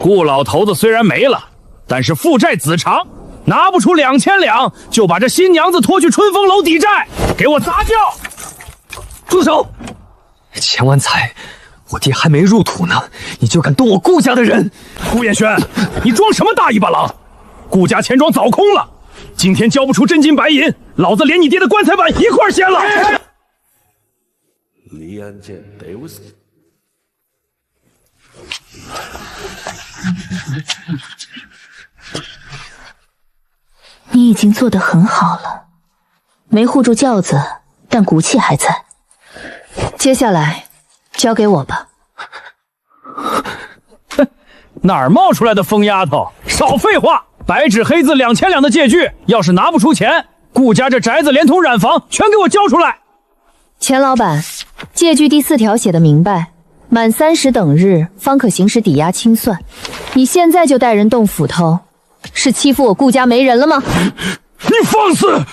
顾老头子虽然没了，但是父债子偿，拿不出2000两，就把这新娘子拖去春风楼抵债，给我砸掉！住手！钱完财，我爹还没入土呢，你就敢动我顾家的人？顾彦轩，你装什么大尾巴狼？顾家钱庄早空了，今天交不出真金白银，老子连你爹的棺材板一块掀了！你已经做得很好了，没护住轿子，但骨气还在。接下来交给我吧。哪儿冒出来的疯丫头？少废话！白纸黑字2000两的借据，要是拿不出钱，顾家这宅子连同染房全给我交出来！钱老板，借据第4条写的明白，满30等日方可行使抵押清算。你现在就带人动斧头，是欺负我顾家没人了吗？你放肆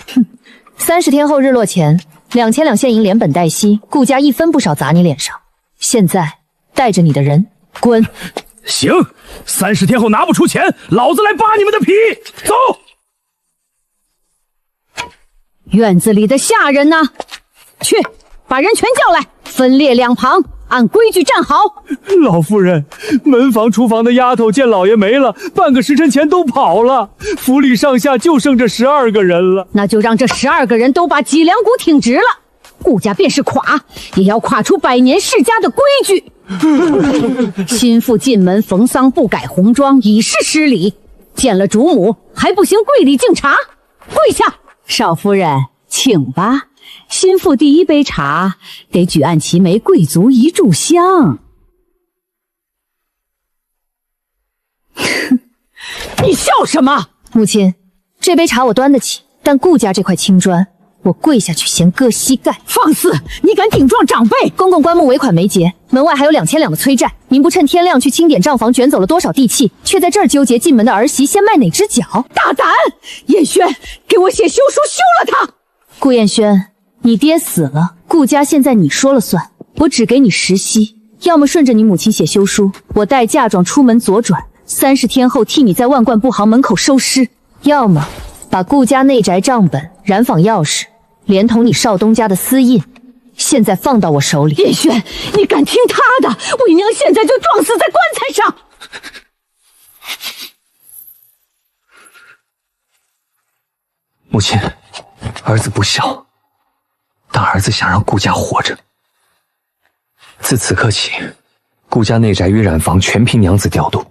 ！30天后日落前，2000两现银连本带息，顾家一分不少砸你脸上。现在带着你的人滚！行，30天后拿不出钱，老子来扒你们的皮！走！院子里的下人呢？去，把人全叫来，分列两旁，按规矩站好。老夫人，门房、厨房的丫头见老爷没了，半个时辰前都跑了，府里上下就剩这12个人了。那就让这12个人都把脊梁骨挺直了，顾家便是垮，也要垮出100年世家的规矩。心腹进门逢丧不改红妆，已是失礼。见了主母还不行，跪礼敬茶，跪下。少夫人，请吧。心腹第一杯茶，得举案齐眉，贵族一炷香。你笑什么？母亲，这杯茶我端得起，但顾家这块青砖，我跪下去先割膝盖。放肆！你敢顶撞长辈！公公棺木尾款没结，门外还有2000两的催债，您不趁天亮去清点账房，卷走了多少地契，却在这儿纠结进门的儿媳先迈哪只脚？大胆！彦轩，给我写休书休了他！顾彦轩，你爹死了，顾家现在你说了算，我只给你10息，要么顺着你母亲写休书，我带嫁妆出门左转，30天后替你在万贯布行门口收尸，要么把顾家内宅账本、染坊钥匙，连同你少东家的私印，现在放到我手里。彦轩，你敢听他的？为娘现在就撞死在棺材上！母亲，儿子不孝，但儿子想让顾家活着。自此刻起，顾家内宅与染房全凭娘子调度，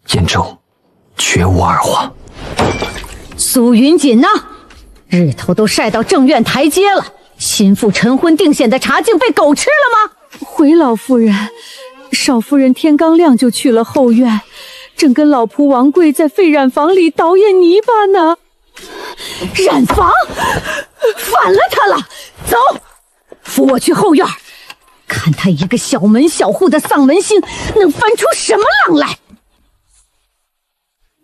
兖州绝无二话。苏云锦呢？日头都晒到正院台阶了，心腹晨昏定显的茶竟被狗吃了吗？回老夫人，少夫人天刚亮就去了后院，正跟老仆王贵在废染房里捣演泥巴呢。染房，反了他了！走，扶我去后院，看他一个小门小户的丧门星能翻出什么浪来。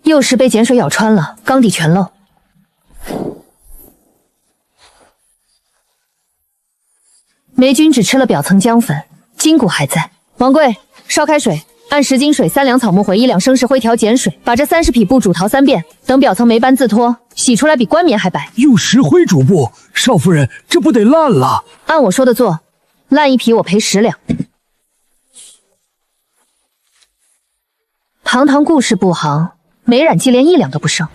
又是被碱水咬穿了，缸底全漏。霉菌只吃了表层浆粉，筋骨还在。王贵，烧开水，按10斤水、3两草木灰、1两生石灰调碱水，把这30匹布煮淘3遍，等表层霉斑自脱，洗出来比冠冕还白。用石灰煮布，少夫人，这不得烂了？按我说的做，烂1匹我赔10两。堂堂顾氏布行，没染剂连1两都不剩。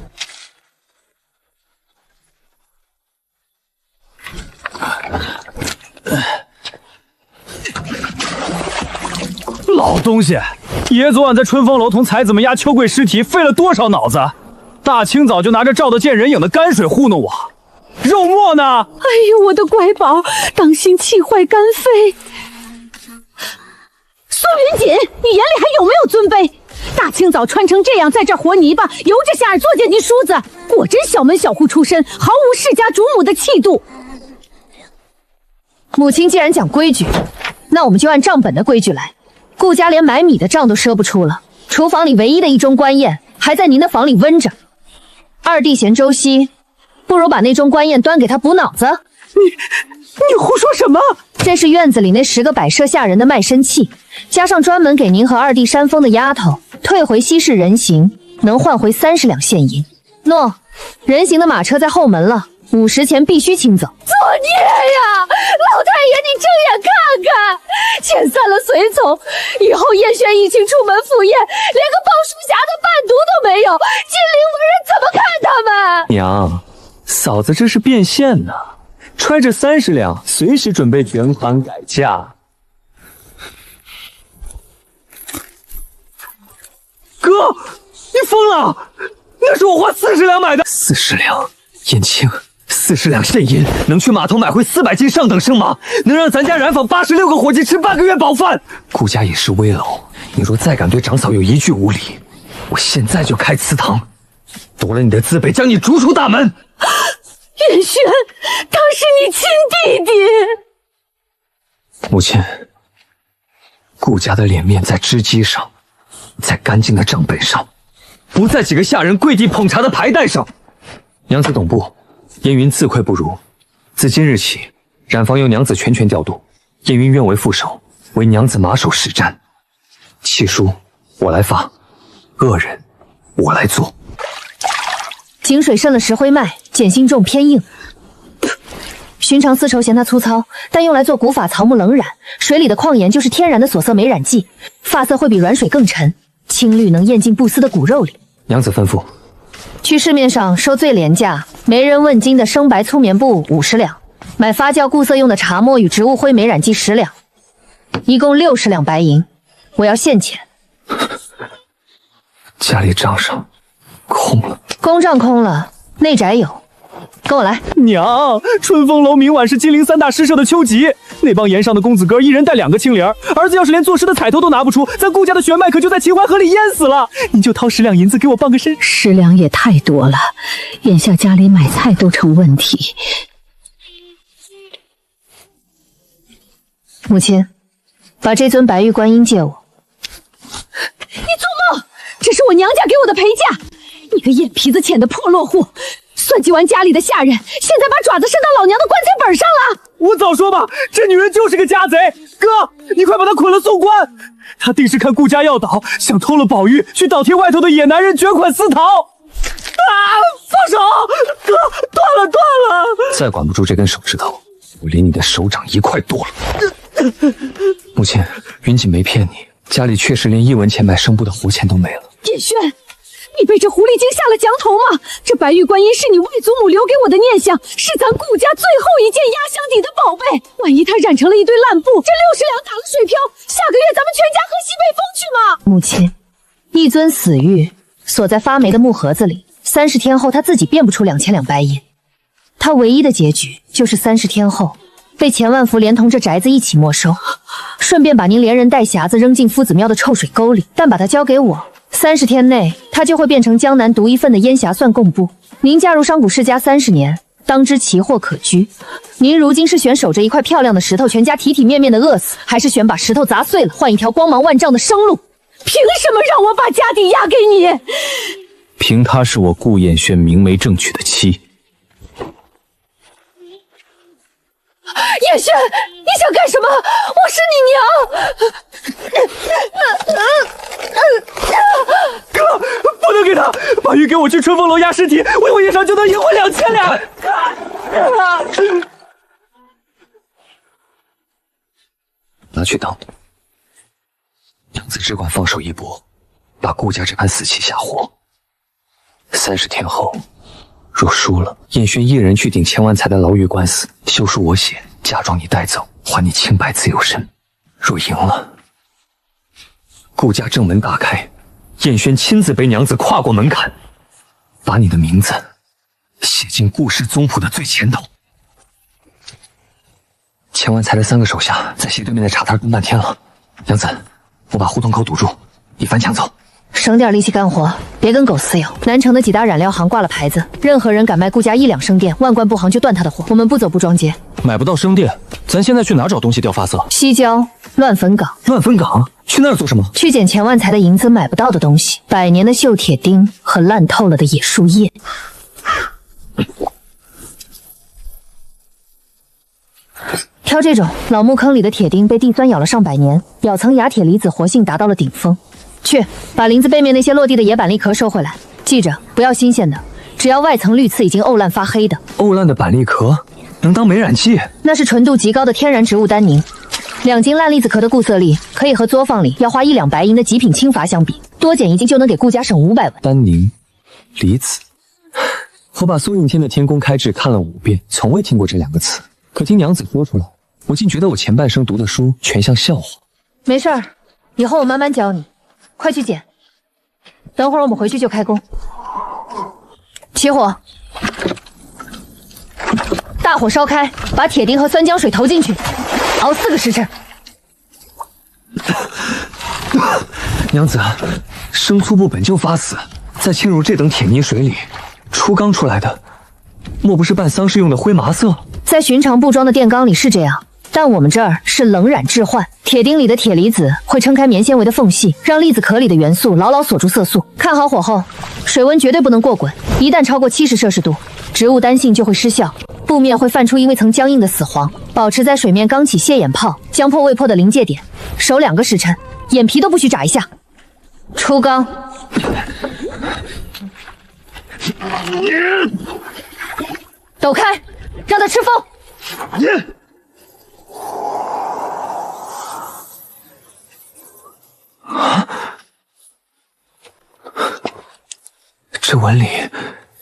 老东西，爷昨晚在春风楼同才子们压秋桂尸体，费了多少脑子？大清早就拿着照得见人影的泔水糊弄我，肉末呢？哎呦，我的乖宝，当心气坏肝肺！苏云锦，你眼里还有没有尊卑？大清早穿成这样，在这和泥巴，由着下儿作践你叔子，果真小门小户出身，毫无世家主母的气度。母亲既然讲规矩，那我们就按账本的规矩来。顾家连买米的账都赊不出了，厨房里唯一的一盅官宴还在您的房里温着。二弟嫌粥稀，不如把那盅官宴端给他补脑子。你胡说什么？这是院子里那10个摆设下人的卖身契，加上专门给您和二弟扇风的丫头，退回稀释人形，能换回30两现银。诺，人形的马车在后门了，5时前必须清走。作孽呀！老太爷，你睁眼看看，遣散了随从，以后叶轩一情出门赴宴，连个鲍叔侠的伴读都没有，金陵文人怎么看他们？娘，嫂子这是变现呢，揣着30两，随时准备卷款改嫁。哥，你疯了！那是我花40两买的。40两，燕青，40两现银能去码头买回400斤上等生麻，能让咱家染坊86个伙计吃半个月饱饭。顾家也是危楼，你若再敢对长嫂有一句无礼，我现在就开祠堂，夺了你的字辈，将你逐出大门。燕轩，他是你亲弟弟。母亲，顾家的脸面在织机上，在干净的账本上，不在几个下人跪地捧茶的牌带上。娘子懂不？燕云自愧不如，自今日起，染坊由娘子全权调度，燕云愿为副手，为娘子马首是瞻。契书我来发，恶人我来做。井水渗了石灰脉，碱性重偏硬。寻常丝绸嫌它粗糙，但用来做古法草木冷染，水里的矿盐就是天然的锁色美染剂，发色会比软水更沉，青绿能咽进不丝的骨肉里。娘子吩咐。去市面上收最廉价、没人问津的生白粗棉布50两，买发酵固色用的茶末与植物灰美染剂10两，一共60两白银。我要现钱。家里账上空了，公账空了，内宅有。跟我来。娘，春风楼明晚是金陵3大诗社的秋集，那帮岩上的公子哥一人带2个青莲，儿子要是连作诗的彩头都拿不出，咱顾家的血脉可就在秦淮河里淹死了。您就掏10两银子给我办个身。10两也太多了，眼下家里买菜都成问题。母亲，把这尊白玉观音借我。你做梦！这是我娘家给我的陪嫁。你个眼皮子浅的破落户，算计完家里的下人，现在把爪子伸到老娘的棺材本上了。我早说吧，这女人就是个家贼。哥，你快把她捆了送官。她定是看顾家要倒，想偷了宝玉，去倒贴外头的野男人卷款私逃。啊！放手！哥，断了！再管不住这根手指头，我连你的手掌一块剁了。母亲，云锦没骗你，家里确实连1文钱买生布的活钱都没了。叶轩，你被这狐狸精下了降头吗？这白玉观音是你外祖母留给我的念想，是咱顾家最后一件压箱底的宝贝。万一它染成了一堆烂布，这60两打了水漂，下个月咱们全家喝西北风去吗？母亲，一尊死玉锁在发霉的木盒子里，30天后他自己变不出2000两白银。他唯一的结局就是30天后被钱万福连同这宅子一起没收，顺便把您连人带匣子扔进夫子庙的臭水沟里。但把它交给我，30天内他就会变成江南独一份的烟匣蒜贡布。您嫁入商贾世家30年，当知奇货可居。您如今是选守着一块漂亮的石头，全家体体面面的饿死，还是选把石头砸碎了，换一条光芒万丈的生路？凭什么让我把家底押给你？凭她是我顾燕轩明媒正娶的妻。叶轩，你想干什么？我是你娘！哥，不能给他，把玉给我去春风楼压尸体，为我一场就能赢回2000两。拿去当。娘子只管放手一搏，把顾家这盘死棋下活。30天后，若输了，燕轩一人去顶千万才的牢狱官司，休书我写，假装你带走，还你清白自由身。若赢了，顾家正门大开，燕轩亲自背娘子跨过门槛，把你的名字写进顾氏宗谱的最前头。千万才的3个手下在斜对面的茶摊蹲半天了，娘子，我把胡同口堵住，你翻墙走。省点力气干活，别跟狗撕咬。南城的几大染料行挂了牌子，任何人敢卖顾家1两生锭，万贯布行就断他的货。我们不走不装街，买不到生锭，咱现在去哪找东西调发色？西郊乱坟岗。乱坟岗？去那儿做什么？去捡钱万财的银子买不到的东西，100年的锈铁钉和烂透了的野树叶。挑这种老木坑里的铁钉被地酸咬了上百年，表层亚铁离子活性达到了顶峰。去把林子背面那些落地的野板栗壳收回来，记着不要新鲜的，只要外层滤刺已经沤烂发黑的。沤烂的板栗壳能当媒染剂？那是纯度极高的天然植物单宁。2斤烂栗子壳的固色力可以和作坊里要花1两白银的极品青筏相比，多减1斤就能给顾家省500文。丹宁、离子，我把苏应天的《天工开志》看了5遍，从未听过这2个词，可听娘子说出来，我竟觉得我前半生读的书全像笑话。没事儿，以后我慢慢教你。快去捡，等会儿我们回去就开工。起火，大火烧开，把铁钉和酸浆水投进去，熬4个时辰。娘子，生粗布本就发死，再浸入这等铁泥水里，初刚出来的，莫不是办丧事用的灰麻色？在寻常布庄的电缸里是这样。但我们这儿是冷染置换，铁钉里的铁离子会撑开棉纤维的缝隙，让栗子壳里的元素牢牢锁住色素。看好火候，水温绝对不能过滚，一旦超过70摄氏度，植物单性就会失效，布面会泛出一层僵硬的死黄。保持在水面刚起泄眼泡，将破未破的临界点，守2个时辰，眼皮都不许眨一下。出缸。抖开，让它吃风。这纹理，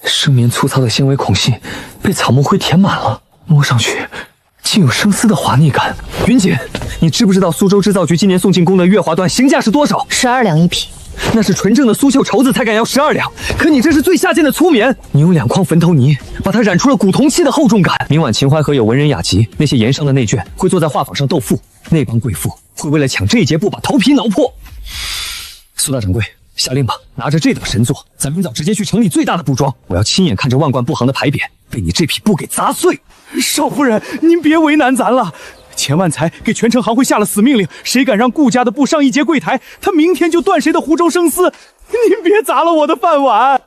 生棉粗糙的纤维孔隙被草木灰填满了，摸上去竟有生丝的滑腻感。云锦，你知不知道苏州织造局今年送进宫的月华缎行价是多少？12两一匹。那是纯正的苏绣绸子才敢要12两，可你这是最下贱的粗棉。你用2筐坟头泥把它染出了古铜器的厚重感。明晚秦淮河有文人雅集，那些盐商的内眷会坐在画舫上斗富，那帮贵妇会为了抢这一截布把头皮挠破。苏大掌柜，下令吧，拿着这等神作，咱明早直接去城里最大的布庄，我要亲眼看着万贯布行的牌匾被你这匹布给砸碎。少夫人，您别为难咱了。钱万才给全城行会下了死命令，谁敢让顾家的布上一节柜台，他明天就断谁的湖州生丝。您别砸了我的饭碗。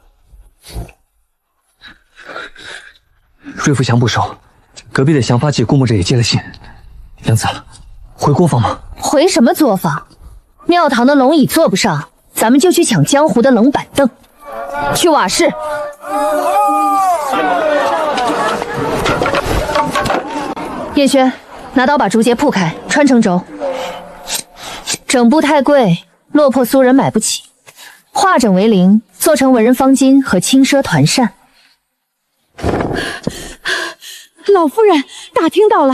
瑞福祥不收，隔壁的祥发记顾墨这也接了信。娘子，回作坊吗？回什么作坊？庙堂的龙椅坐不上，咱们就去抢江湖的冷板凳。去瓦室。叶轩，拿刀把竹节铺开，穿成轴。整布太贵，落魄苏人买不起，化整为零，做成文人方巾和轻奢团扇。老夫人打听到了，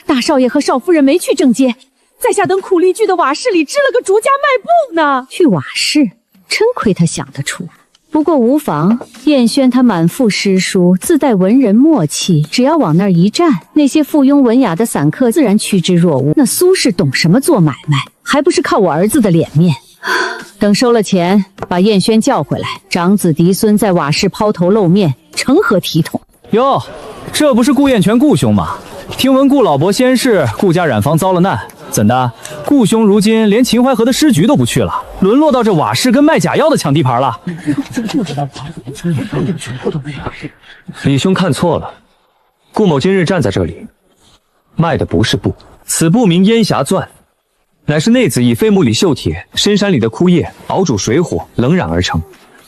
大少爷和少夫人没去正街，在下等苦力具的瓦室里支了个竹家卖布呢。去瓦室，真亏他想得出。不过无妨，燕轩他满腹诗书，自带文人默契，只要往那儿一站，那些附庸文雅的散客自然趋之若鹜。那苏氏懂什么做买卖，还不是靠我儿子的脸面。等收了钱，把燕轩叫回来，长子嫡孙在瓦室抛头露面，成何体统？哟，这不是顾燕全顾兄吗？听闻顾老伯仙逝，顾家染坊遭了难，怎的？顾兄如今连秦淮河的尸局都不去了，沦落到这瓦室跟卖假药的抢地盘了。李兄看错了，顾某今日站在这里，卖的不是布，此布名烟霞钻，乃是内子以飞木里锈铁、深山里的枯叶熬煮水火冷染而成。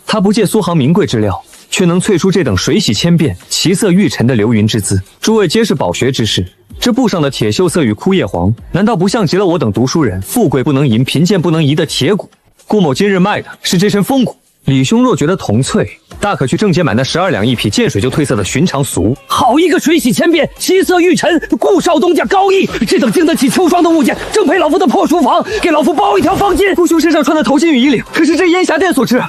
它不借苏杭名贵之料，却能萃出这等水洗千变、奇色玉沉的流云之姿。诸位皆是饱学之士，这布上的铁锈色与枯叶黄，难道不像极了我等读书人富贵不能淫、贫贱不能移的铁骨？顾某今日卖的是这身风骨。李兄若觉得铜粹，大可去正街买那12两一匹见水就褪色的寻常俗。好一个水洗千变、奇色玉沉，顾少东家高义，这等经得起秋霜的物件，正配老夫的破书房，给老夫包一条方巾。顾兄身上穿的头巾与衣领，可是这烟霞店所制？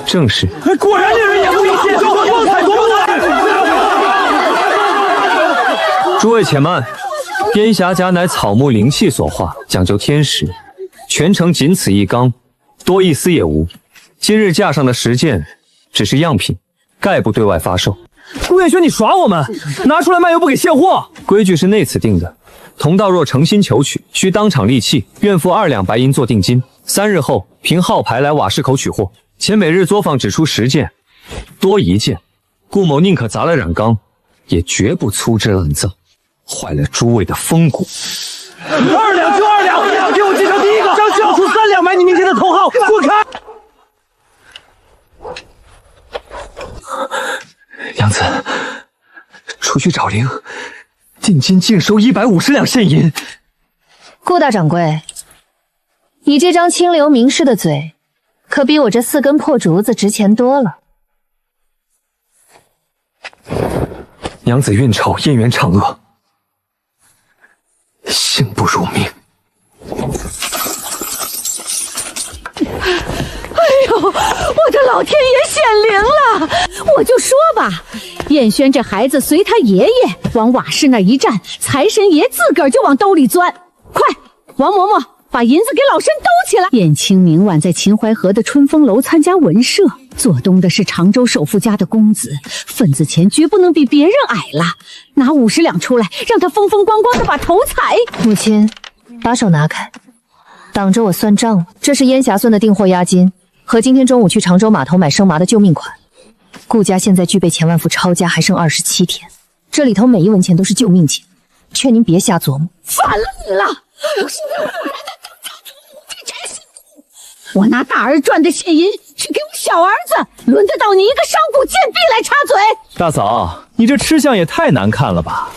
正是。果然令人眼目一新，光彩夺目。诸位且慢，烟霞甲乃草木灵气所化，讲究天时，全城仅此一缸，多一丝也无。今日架上的10件只是样品，概不对外发售。顾彦轩，你耍我们，拿出来卖又不给现货。规矩是内此定的，同道若诚心求取，需当场立契，愿付2两白银做定金，3日后凭号牌来瓦室口取货。且每日作坊只出10件，多1件，顾某宁可砸了染缸，也绝不粗制滥造。坏了诸位的风骨。2两就2两，给我记上第一个，张秀出3两买你明天的头号，滚开！娘子，出去找灵，定金净收150两现银。顾大掌柜，你这张清流名士的嘴，可比我这4根破竹子值钱多了。娘子运丑，燕缘惩恶，幸不辱命。哎呦，我的老天爷显灵了！我就说吧，燕轩这孩子随他爷爷往瓦室那一站，财神爷自个儿就往兜里钻。快，王嬷嬷，把银子给老身兜起来。燕青明晚在秦淮河的春风楼参加文社，做东的是常州首富家的公子，份子钱绝不能比别人矮了。拿50两出来，让他风风光光的把头踩。母亲，把手拿开，挡着我算账了。这是烟霞算的订货押金，和今天中午去常州码头买生麻的救命款。顾家现在具备钱万富抄家还剩27天，这里头每一文钱都是救命钱，劝您别瞎琢磨。反了你了！是我然的当家主母亲真辛苦。我拿大儿赚的现银去给我小儿子，轮得到你一个商贾贱婢来插嘴？大嫂，你这吃相也太难看了吧！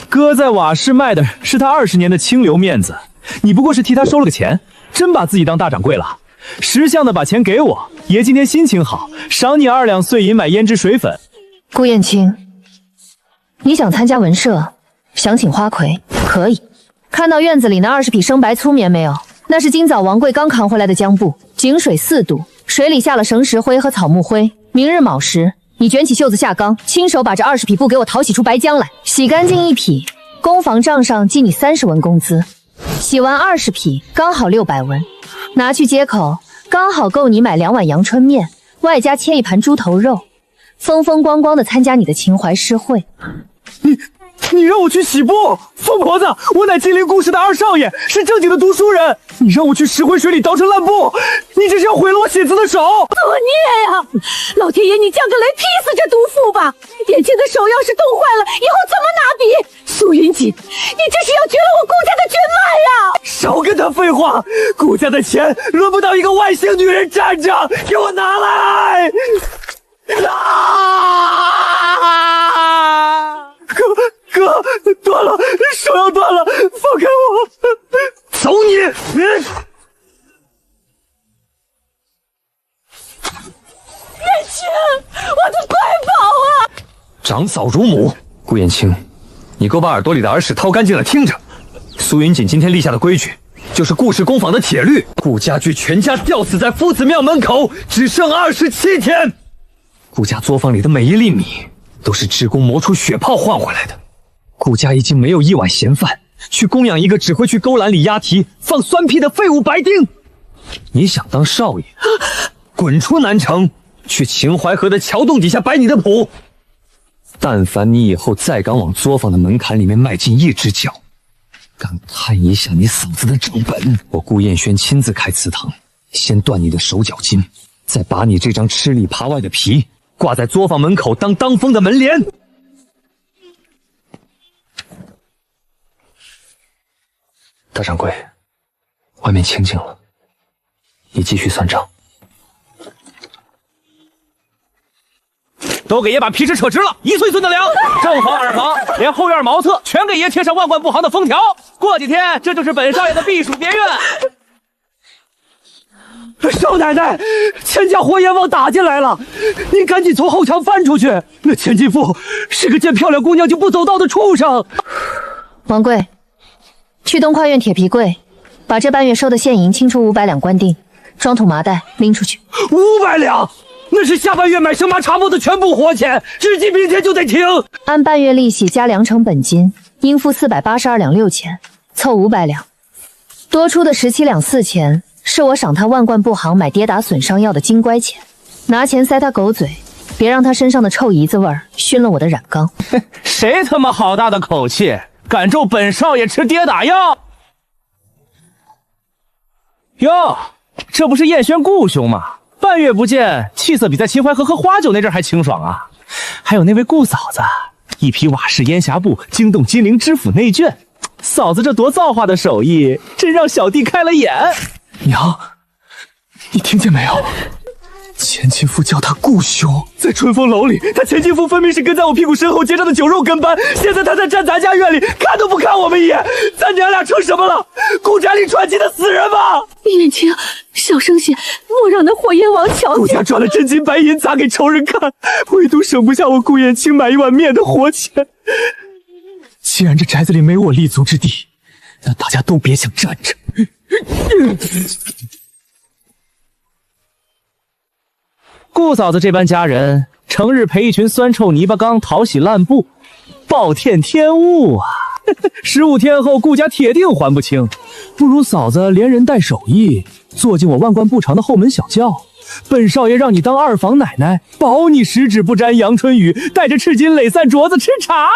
哥在瓦市卖的是他20年的清流面子，你不过是替他收了个钱，真把自己当大掌柜了。识相的把钱给我，爷今天心情好，赏你2两碎银买胭脂水粉。顾燕青，你想参加文社，想请花魁，可以。看到院子里那20匹生白粗棉没有？那是今早王贵刚扛回来的浆布，井水4度，水里下了绳石灰和草木灰。明日卯时，你卷起袖子下缸，亲手把这20匹布给我淘洗出白浆来，洗干净1匹，工房账上记你30文工资。洗完20匹，刚好600文，拿去街口，刚好够你买2碗阳春面，外加切1盘猪头肉，风风光光的参加你的秦淮诗会。你让我去洗布，疯婆子！我乃金陵故事的2少爷，是正经的读书人。你让我去石灰水里倒成烂布，你这是要毁了我写字的手！作孽呀！老天爷，你降个雷劈死这毒妇吧！眼前的手要是冻坏了，以后怎么拿笔？苏云锦，你这是要绝了我顾家的血脉呀！少跟他废话，顾家的钱轮不到一个外姓女人占着，给我拿来！哥，断了，手要断了，放开我！走你！燕青，我的乖宝啊！长嫂如母，顾燕青，你给我把耳朵里的耳屎掏干净了，听着。苏云锦今天立下的规矩，就是顾氏工坊的铁律，顾家驹全家吊死在夫子庙门口，只剩27天。顾家作坊里的每一粒米，都是职工磨出血泡换回来的。顾家已经没有1碗闲饭，去供养一个只会去勾栏里押题、放酸屁的废物白丁。你想当少爷，滚出南城，去秦淮河的桥洞底下摆你的谱。但凡你以后再敢往作坊的门槛里面迈进1只脚，敢探一下你嫂子的账本，我顾燕轩亲自开祠堂，先断你的手脚筋，再把你这张吃里扒外的皮挂在作坊门口当风的门帘。大掌柜，外面清静了，你继续算账。都给爷把皮尺扯直了，1寸寸的量，正房2房，连后院茅厕全给爷贴上万贯不行的封条。过几天，这就是本少爷的避暑别院。少奶奶，钱家活阎王打进来了，您赶紧从后墙翻出去。那千金妇是个见漂亮姑娘就不走道的畜生。王贵，去东跨院铁皮柜，把这半月收的现银清出500两官锭，装土麻袋拎出去。500两，那是下半月买生麻茶布的全部活钱，日记明天就得停。按半月利息加2成本金，应付482两6钱，凑500两。多出的17两4钱是我赏他万贯布行买跌打损伤药的金乖钱，拿钱塞他狗嘴，别让他身上的臭姨子味儿熏了我的染缸。谁他妈好大的口气，敢咒本少爷吃跌打药？哟，这不是燕轩顾兄吗？半月不见，气色比在秦淮河喝花酒那阵还清爽啊！还有那位顾嫂子，一匹瓦氏烟霞布惊动金陵知府内眷。嫂子这多造化的手艺，真让小弟开了眼。娘，你听见没有？钱金富叫他顾兄，在春风楼里，他钱金富分明是跟在我屁股身后结账的酒肉跟班，现在他在站咱家院里，看都不看我们一眼，咱娘俩成什么了？顾家里传奇的死人吗？燕青，小声些，莫让那火焰王瞧见。顾家赚了真金白银砸给仇人看，唯独省不下我顾燕青买一碗面的活钱。既然这宅子里没我立足之地，那大家都别想站着。顾嫂子这般佳人，成日陪一群酸臭泥巴缸淘洗烂布，暴殄天物啊！15天后顾家铁定还不清，不如嫂子连人带手艺，坐进我万贯步长的后门小轿，本少爷让你当二房奶奶，保你十指不沾阳春雨，带着赤金垒散镯子吃茶。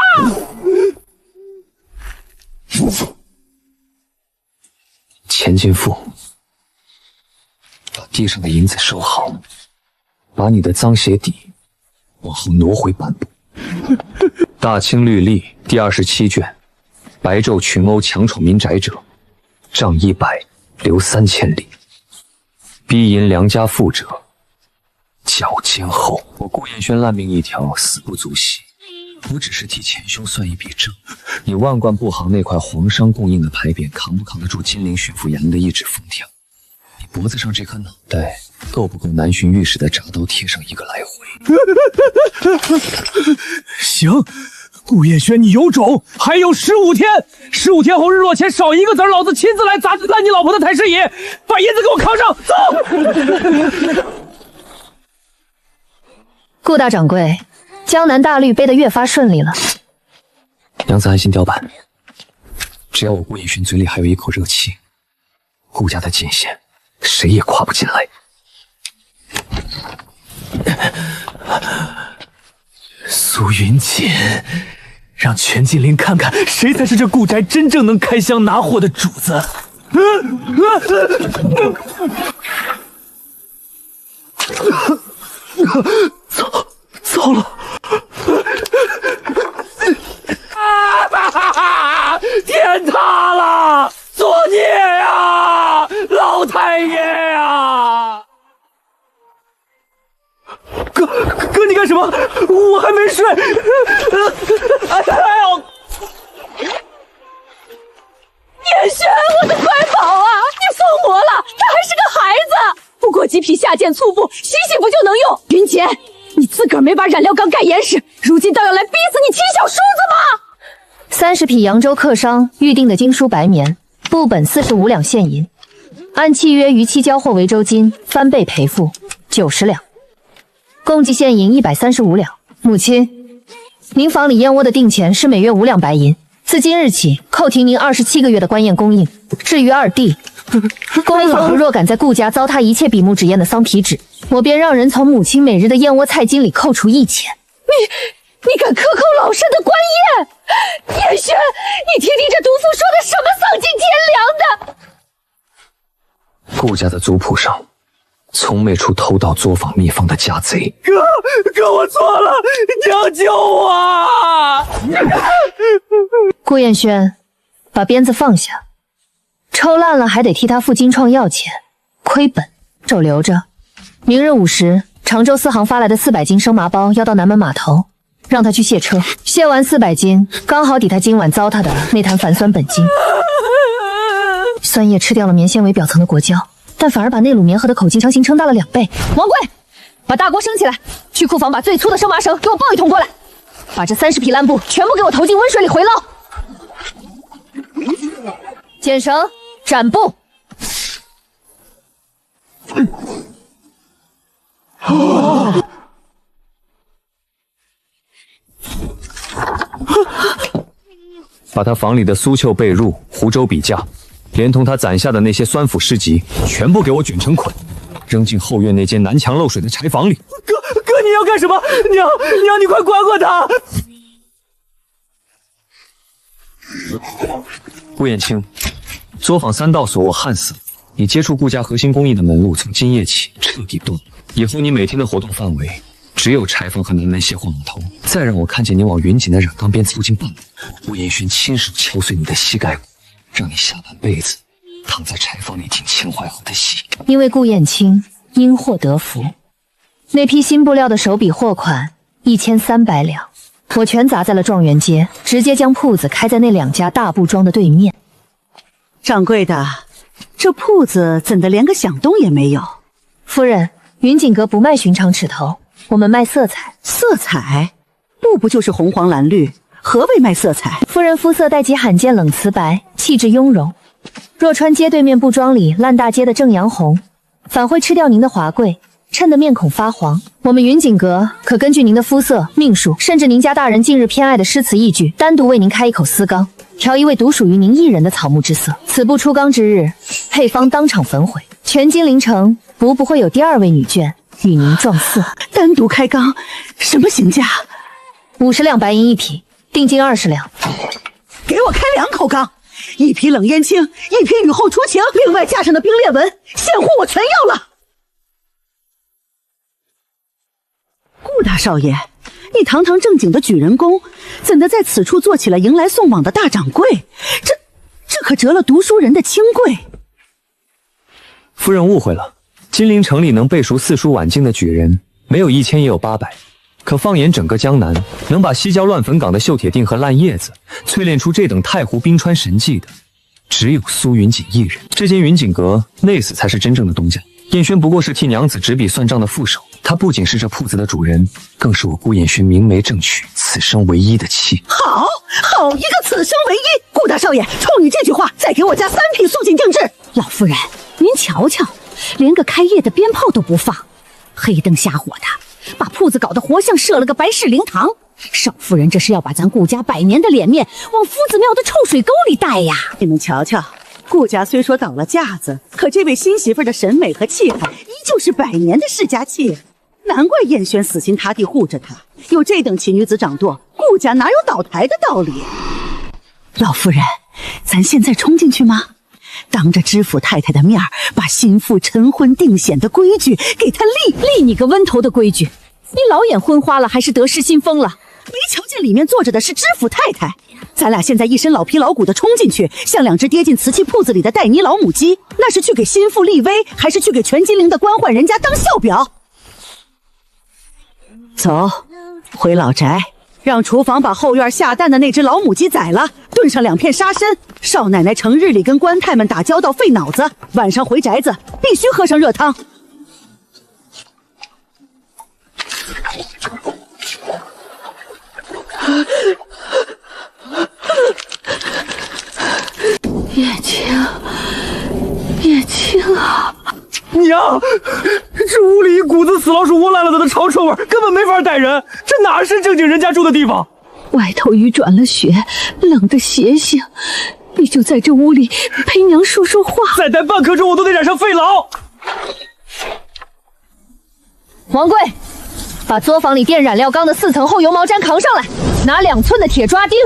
钱金富，把地上的银子收好，把你的脏鞋底往后挪回半步。大清律例第27卷，白昼群殴强闯民宅者，杖100，流3000里；逼淫良家妇者，绞监后。我顾彦轩烂命一条，死不足惜。我只是替前兄算一笔账，你万贯布行那块皇商供应的牌匾，扛不扛得住金陵巡抚衙门的一纸封条？你脖子上这颗脑袋，够不够南巡御史的铡刀贴上一个来回？行，顾彦轩，你有种！还有15天，15天后日落前少一个子，老子亲自来砸烂你老婆的太师椅，把银子给我扛上，走！顾大掌柜，江南大律背得越发顺利了。娘子安心雕板，只要我顾彦轩嘴里还有一口热气，顾家的界限谁也跨不进来。苏云锦，让全金陵看看谁才是这顾宅真正能开箱拿货的主子。糟了！天塌了！作孽呀！老太爷呀！哥，你干什么？我还没睡。哎呦！燕轩，我的乖宝啊，你疯魔了！他还是个孩子，不过几匹下贱粗布，洗洗不就能用？云姐，你自个儿没把染料缸盖严实，如今倒要来逼死你亲小叔子吗？ 30匹扬州客商预定的经书白棉，布本45两现银，按契约逾期交货为州金，翻倍赔付90两，共计现银135两。母亲，您房里燕窝的定钱是每月5两白银，自今日起扣停您27个月的官宴供应。至于二弟，公府若敢在顾家糟蹋一切笔目纸砚的桑皮纸，我便让人从母亲每日的燕窝菜金里扣除1钱。你敢克扣老身的官宴？燕轩，你听听这毒妇说的什么丧尽天良的！顾家的族谱上，从没出偷盗作坊秘方的家贼。哥，我错了，娘救我！顾彦轩，把鞭子放下，抽烂了还得替他付金创药钱，亏本，手留着。明日午时，常州4行发来的400斤生麻包要到南门码头。 让他去卸车，卸完400斤，刚好抵他今晚糟蹋的那坛矾酸苯金。酸液吃掉了棉纤维表层的果胶，但反而把内卤棉盒的口径强行撑大了2倍。王贵，把大锅升起来，去库房把最粗的生麻绳给我抱一桶过来，把这30匹烂布全部给我投进温水里回捞。剪绳，斩布。把他房里的苏绣被褥、湖州笔架，连同他攒下的那些酸腐诗集，全部给我卷成捆，扔进后院那间南墙漏水的柴房里。哥，你要干什么？娘，你快管管他！顾彦清，作坊3道锁我焊死了，你接触顾家核心工艺的门路，从今夜起彻底断了。以后你每天的活动范围只有柴房和南门邪火码头。再让我看见你往云锦的染缸边凑近半步，顾烟轩亲手敲碎你的膝盖骨，让你下半辈子躺在柴房里听秦淮河的戏。因为顾燕青因祸得福，那批新布料的手笔货款1300两，我全砸在了状元街，直接将铺子开在那2家大布庄的对面。掌柜的，这铺子怎的连个响动也没有？夫人，云锦阁不卖寻常尺头，我们卖色彩。色彩？布不就是红黄蓝绿？何为卖色彩？夫人肤色带极罕见冷瓷白，气质雍容。若穿街对面布庄里烂大街的正阳红，反会吃掉您的华贵，衬得面孔发黄。我们云锦阁可根据您的肤色、命数，甚至您家大人近日偏爱的诗词意句，单独为您开一口私缸，调一味独属于您一人的草木之色。此布出缸之日，配方当场焚毁，全金陵城不会有第2位女眷与您撞色。单独开缸，什么行价？50两白银一匹，定金20两。给我开2口缸，一匹冷烟青，一匹雨后初晴，另外架上的冰裂纹、线户我全要了。顾大少爷，你堂堂正经的举人公，怎的在此处做起了迎来送往的大掌柜？这可折了读书人的清贵。夫人误会了，金陵城里能背熟四书晚经的举人，没有1000也有800。可放眼整个江南，能把西郊乱坟岗的绣铁锭和烂叶子淬炼出这等太湖冰川神技的，只有苏云锦一人。这间云锦阁内死才是真正的东家，燕轩不过是替娘子执笔算账的副手。他不仅是这铺子的主人，更是我顾燕轩明媒正娶、此生唯一的妻。好一个此生唯一！顾大少爷，冲你这句话，再给我加3匹素锦定制。老夫人，您瞧瞧，连个开业的鞭炮都不放，黑灯瞎火的，把铺子搞得活像设了个白事灵堂。少夫人这是要把咱顾家100年的脸面往夫子庙的臭水沟里带呀！你们瞧瞧，顾家虽说倒了架子，可这位新媳妇的审美和气派依旧是100年的世家气。难怪燕轩死心塌地护着她，有这等奇女子掌舵，顾家哪有倒台的道理？老夫人，咱现在冲进去吗？当着知府太太的面把心腹晨昏定显的规矩给她立你个温头的规矩！你老眼昏花了，还是得失心疯了？没瞧见里面坐着的是知府太太？咱俩现在一身老皮老骨的冲进去，像2只跌进瓷器铺子里的戴泥老母鸡，那是去给心腹立威，还是去给全金陵的官宦人家当笑表？走，回老宅，让厨房把后院下蛋的那只老母鸡宰了，炖上2片沙参。少奶奶成日里跟官太们打交道费脑子，晚上回宅子必须喝上热汤。叶青啊！娘，这屋里一股子死老鼠窝烂了的臭臭味，根本没法待人。这哪是正经人家住的地方？外头雨转了雪，冷得邪性，你就在这屋里陪娘说说话。再待半刻钟，我都得染上肺痨。王贵，把作坊里垫染料缸的4层厚油毛毡扛上来，拿2寸的铁抓钉。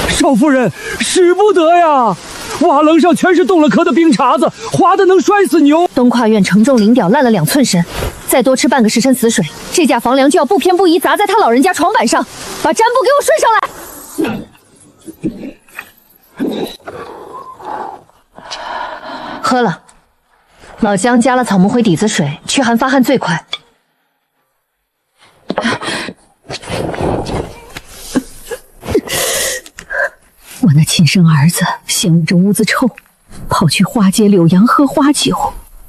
少夫人，使不得呀！瓦楞上全是冻了壳的冰碴子，滑的能摔死牛。东跨院承重灵屌烂了2寸深，再多吃半个时辰死水，这架房梁就要不偏不倚砸在他老人家床板上。把毡布给我顺上来。喝了，老姜加了草木灰底子水，驱寒发汗最快。我那亲生儿子嫌我这屋子臭，跑去花街柳阳喝花酒。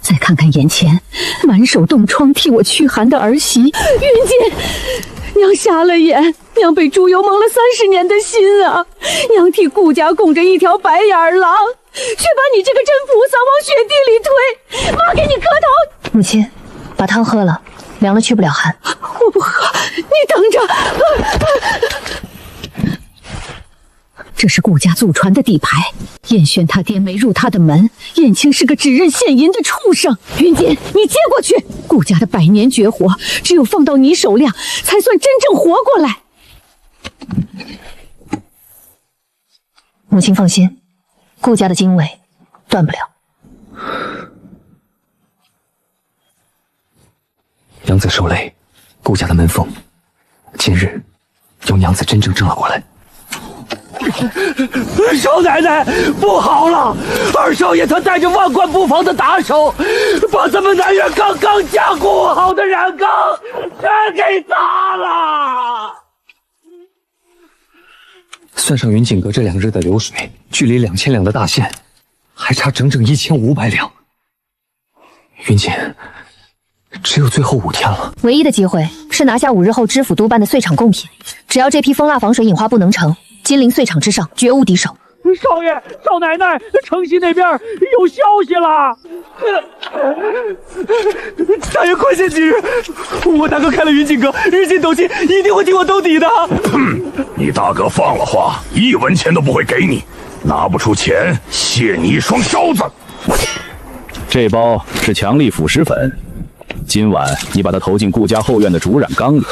再看看眼前满手冻疮替我驱寒的儿媳云锦，娘瞎了眼，娘被猪油蒙了30年的心啊！娘替顾家供着一条白眼狼，却把你这个真菩萨往雪地里推。妈给你磕头。母亲，把汤喝了，凉了去不了寒。我不喝，你等着。这是顾家祖传的底牌，燕轩他爹没入他的门，燕青是个只认现银的畜生。云锦，你接过去。顾家的100年绝活，只有放到你手量，才算真正活过来。母亲放心，顾家的经纬断不了。娘子受累，顾家的门风，今日由娘子真正正了过来。少奶奶，不好了！二少爷他带着万贯布防的打手，把咱们南院刚刚加固好的染缸全给砸了。算上云锦阁这2日的流水，距离2000两的大限还差整整1500两。云锦，只有最后5天了。唯一的机会是拿下5日后知府督办的岁场贡品，只要这批蜂蜡防水引花布能成，金陵岁场之上绝无敌手。少爷、少奶奶，城西那边有消息了。大爷宽限几日，我大哥开了云锦阁，日进斗金，一定会替我兜底的。你大哥放了话，1文钱都不会给你，拿不出钱，卸你一双刀子。这包是强力腐蚀粉，今晚你把它投进顾家后院的主染缸里，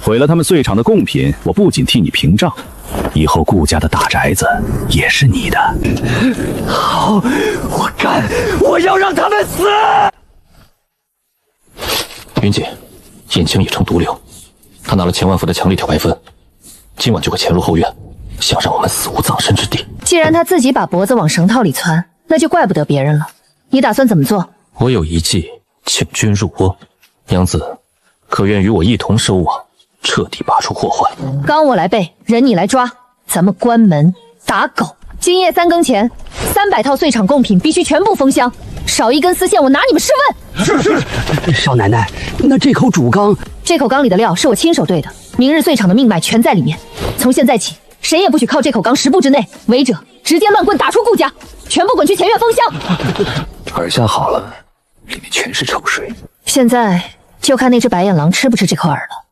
毁了他们岁场的贡品，我不仅替你平账，以后顾家的大宅子也是你的。好，我干！我要让他们死！云锦，燕青已成毒瘤，他拿了千万副的强力挑白粉，今晚就会潜入后院，想让我们死无葬身之地。既然他自己把脖子往绳套里窜，那就怪不得别人了。你打算怎么做？我有一计，请君入瓮，娘子可愿与我一同收网，彻底拔出祸患？纲我来背，人你来抓，咱们关门打狗。今夜3更前，300套岁场贡品必须全部封箱，少一根丝线，我拿你们试问。是。少奶奶，那这口主缸，这口缸里的料是我亲手兑的，明日岁场的命脉全在里面。从现在起，谁也不许靠这口缸10步之内，违者直接乱棍打出顾家，全部滚去前院封箱。耳下好了，里面全是臭水。现在就看那只白眼狼吃不吃这口饵了。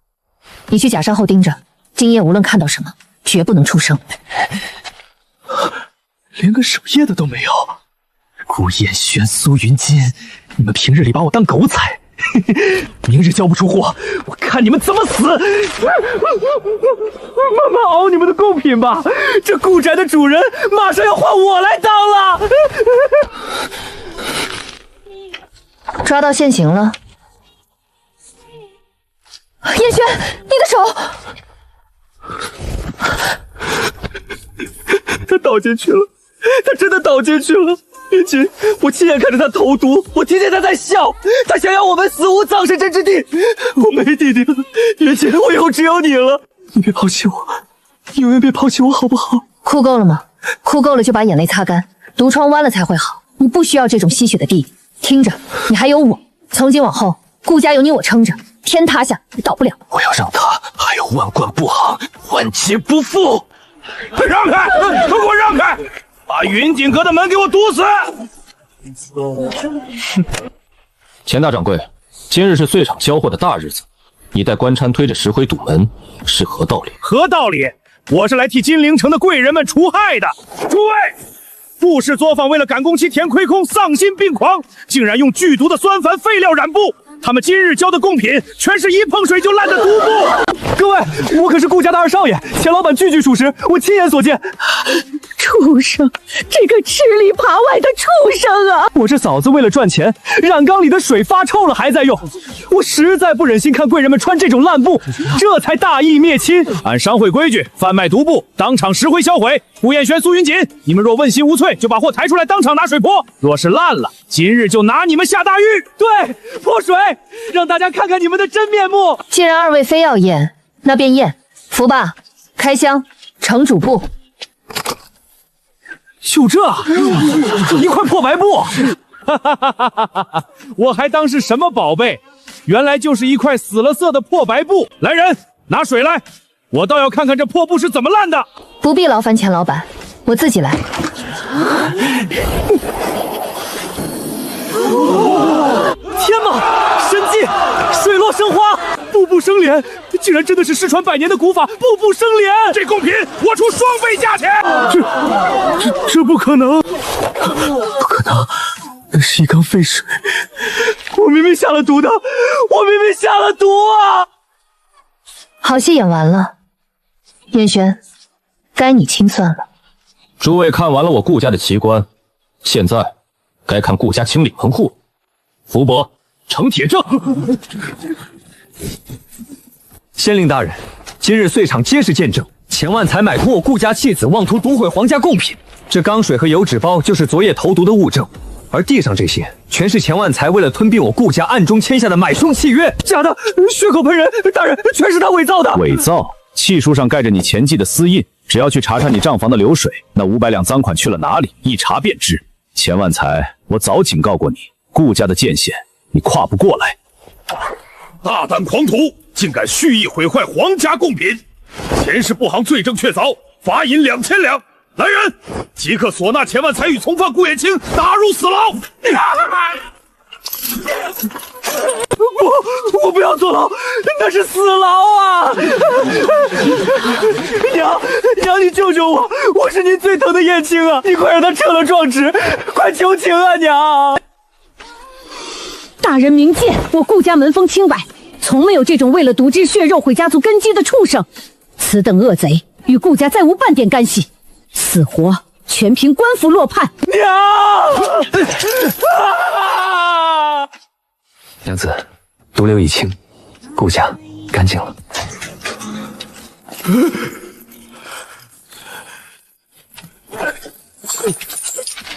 你去假山后盯着，今夜无论看到什么，绝不能出声。连个守夜的都没有。顾燕轩、苏云锦，你们平日里把我当狗踩，明日交不出货，我看你们怎么死！慢慢熬你们的贡品吧，这顾宅的主人马上要换我来当了。抓到现行了。燕轩，你的手！他倒进去了，他真的倒进去了。云锦，我亲眼看着他投毒，我听见他在笑，他想要我们死无葬身之地。我没弟弟了，云锦，我以后只有你了，你别抛弃我，永远别抛弃我，好不好？哭够了吗？哭够了就把眼泪擦干，毒疮弯了才会好。你不需要这种吸血的弟弟。听着，你还有我，从今往后，顾家有你我撑着，天塌下也倒不了。我要让他还有万贯布行，万劫不复。让开！都给我让开！把云锦阁的门给我堵死！钱大掌柜，今日是岁场交货的大日子，你带官差推着石灰堵门，是何道理？何道理？我是来替金陵城的贵人们除害的。诸位，傅氏作坊为了赶工期填亏空，丧心病狂，竟然用剧毒的酸钒废料染布。他们今日交的贡品，全是一碰水就烂的毒布。各位，我可是顾家的二少爷，钱老板句句属实，我亲眼所见。畜生，这个吃里扒外的畜生啊！我这嫂子为了赚钱，染缸里的水发臭了还在用，我实在不忍心看贵人们穿这种烂布，这才大义灭亲。按商会规矩，贩卖毒布当场石灰销毁。顾燕轩、苏云锦，你们若问心无愧，就把货抬出来当场拿水泼；若是烂了，今日就拿你们下大狱。对，泼水，让大家看看你们的真面目。既然二位非要验，那便验。福吧，开箱盛主布。就这，一块破白布，我还当是什么宝贝，原来就是一块死了色的破白布。来人，拿水来，我倒要看看这破布是怎么烂的。不必劳烦钱老板，我自己来。天哪，神迹，水落生花，步步生莲，竟然真的是失传100年的古法，步步生莲。这贡品我出双倍价钱。这不可能，不可能，那是一缸废水，我明明下了毒的，我明明下了毒啊！好戏演完了，燕轩，该你清算了。诸位看完了我顾家的奇观，现在该看顾家清理门户。福伯，呈铁证。县令大人，今日岁场皆是见证，钱万才买通我顾家弃子，妄图夺毁皇家贡品。这钢水和油纸包就是昨夜投毒的物证，而地上这些全是钱万才为了吞并我顾家暗中签下的买凶契约。假的，血口喷人，大人，全是他伪造的。伪造？契书上盖着你前妻的私印，只要去查查你账房的流水，那500两赃款去了哪里，一查便知。钱万才，我早警告过你，顾家的界限你跨不过来。大胆狂徒，竟敢蓄意毁坏皇家贡品！前世布行罪证确凿，罚银2000两。来人，即刻索纳钱万才与从犯顾衍清打入死牢！我不要坐牢，那是死牢啊！娘，你救救我！我是您最疼的燕青啊！你快让他撤了状纸，快求情啊，娘！大人明鉴，我顾家门风清白，从没有这种为了毒汁血肉毁家族根基的畜生。此等恶贼与顾家再无半点干系，死活全凭官府落判。娘！娘子，毒瘤已清，顾家干净了。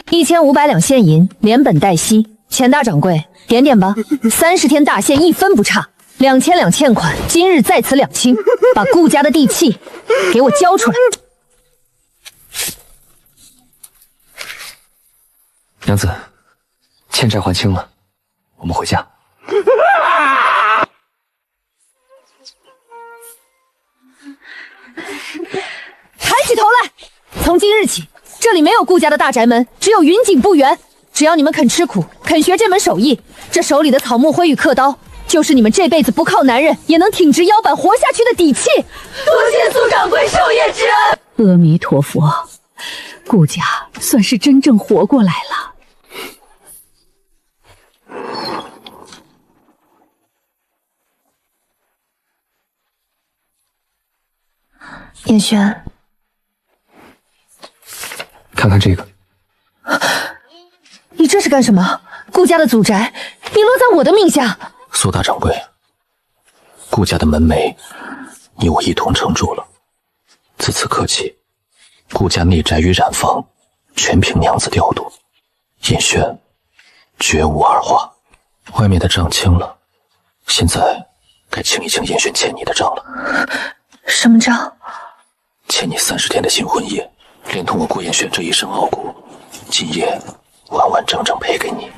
1500两现银，连本带息。钱大掌柜，点点吧，30天大限，一分不差。2000两欠款，今日在此两清。把顾家的地契给我交出来。娘子，欠债还清了，我们回家。抬起头来！从今日起，这里没有顾家的大宅门，只有云锦不园。只要你们肯吃苦，肯学这门手艺，这手里的草木灰与刻刀，就是你们这辈子不靠男人也能挺直腰板活下去的底气。多谢苏掌柜授业之恩。阿弥陀佛，顾家算是真正活过来了。燕轩，看看这个。你这是干什么？顾家的祖宅，你落在我的名下。苏大掌柜，顾家的门楣，你我一同撑住了。自此刻起，顾家内宅与染房全凭娘子调度，燕轩绝无二话。外面的账清了，现在该清一清燕轩欠你的账了。什么账？欠你30天的新婚夜，连同我顾燕轩这一身傲骨，今夜完完整整赔给你。